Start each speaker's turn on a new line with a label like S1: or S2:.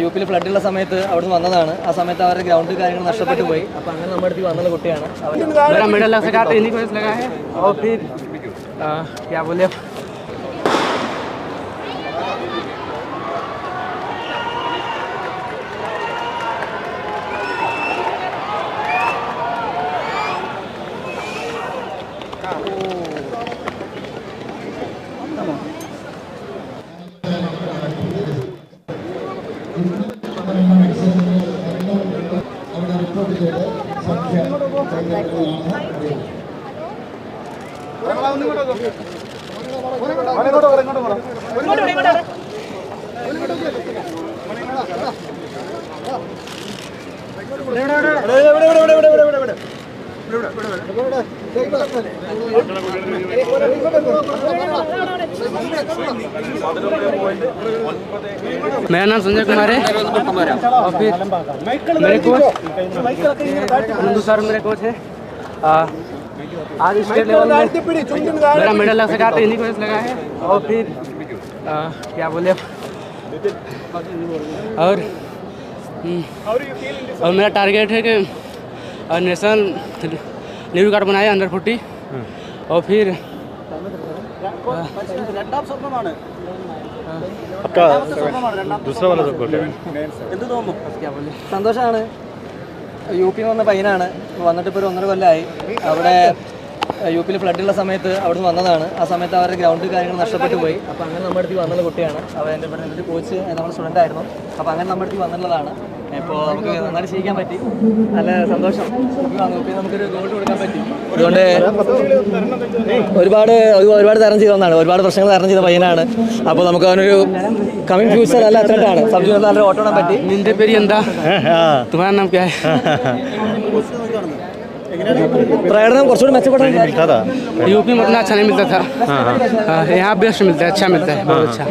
S1: U പിയിൽ ഫ്ലഡുള്ള സമയത്ത് അവിടെ നിന്ന് വന്നതാണ്. ആ സമയത്ത് അവരുടെ ഗ്രൗണ്ട് കാര്യങ്ങൾ നഷ്ടപ്പെട്ടു പോയി. അപ്പോൾ അങ്ങനെ നമ്മുടെ അടുത്ത് വന്നുള്ള കുട്ടിയാണ്.
S2: मेरा नाम संजय कुमार है और फिर मेरे कोच नंदू सर मेरे कोच है। आज स्टेट लेवल में मेरा मेडल लग सका तो इन्हीं को लगा है। और फिर क्या बोले और मेरा टारगेट है कि नेशनल न्यू कार्ड बनाए अंडर 40 और फिर
S1: സന്തോഷമാണ്. യു പി വന്ന പയ്യനാണ്. വന്നിട്ട് ഇപ്പോൾ ഒരു 1.5 കൊല്ലമായി. അവിടെ യു പിയിൽ ഫ്ലഡുള്ള സമയത്ത് അവിടെ നിന്ന് വന്നതാണ്. ആ സമയത്ത് അവരുടെ ഗ്രൗണ്ട് കാര്യങ്ങൾ നഷ്ടപ്പെട്ടു പോയി. അപ്പോൾ അങ്ങനെ നമ്മുടെ അടുത്ത് വന്നുള്ള കുട്ടിയാണ്. അവൻ എൻ്റെ ഇവിടെ ഒരു കോച്ച് നമ്മുടെ സ്റ്റുഡൻ്റ് ആയിരുന്നു. അപ്പോൾ അങ്ങനെ നമ്മുടെ അടുത്ത് വന്നുള്ളതാണ്. ഇപ്പോൾ നമുക്ക് നന്നായിട്ട് ചെയ്യിക്കാൻ പറ്റി. നല്ല സന്തോഷം. നമുക്കൊരു ഗോൾഡ് കൊടുക്കാൻ പറ്റി. അതുകൊണ്ട് ഒരുപാട് തരണം ചെയ്തതാണ്. ഒരുപാട് പ്രശ്നങ്ങൾ തരണം ചെയ്ത പയ്യനാണ്. അപ്പോൾ നമുക്ക് അവനൊരു കമ്മിങ് ഫ്യൂച്ചർ നല്ല അത്ലറ്റാണ്. സബ്ജൂനിയർ നല്ല ഓട്ടോടാൻ പറ്റി.
S2: നിന്റെ പേര് എന്താ? तुम्हारा नाम क्या है?
S1: പ്രകടനം കുറച്ചുകൂടി മെച്ചപ്പെടാൻ
S2: यूपी में उतना अच्छा नहीं मिलता था। यहाँ बेस्ट मिलता है, अच्छा मिलता है, बहुत अच्छा।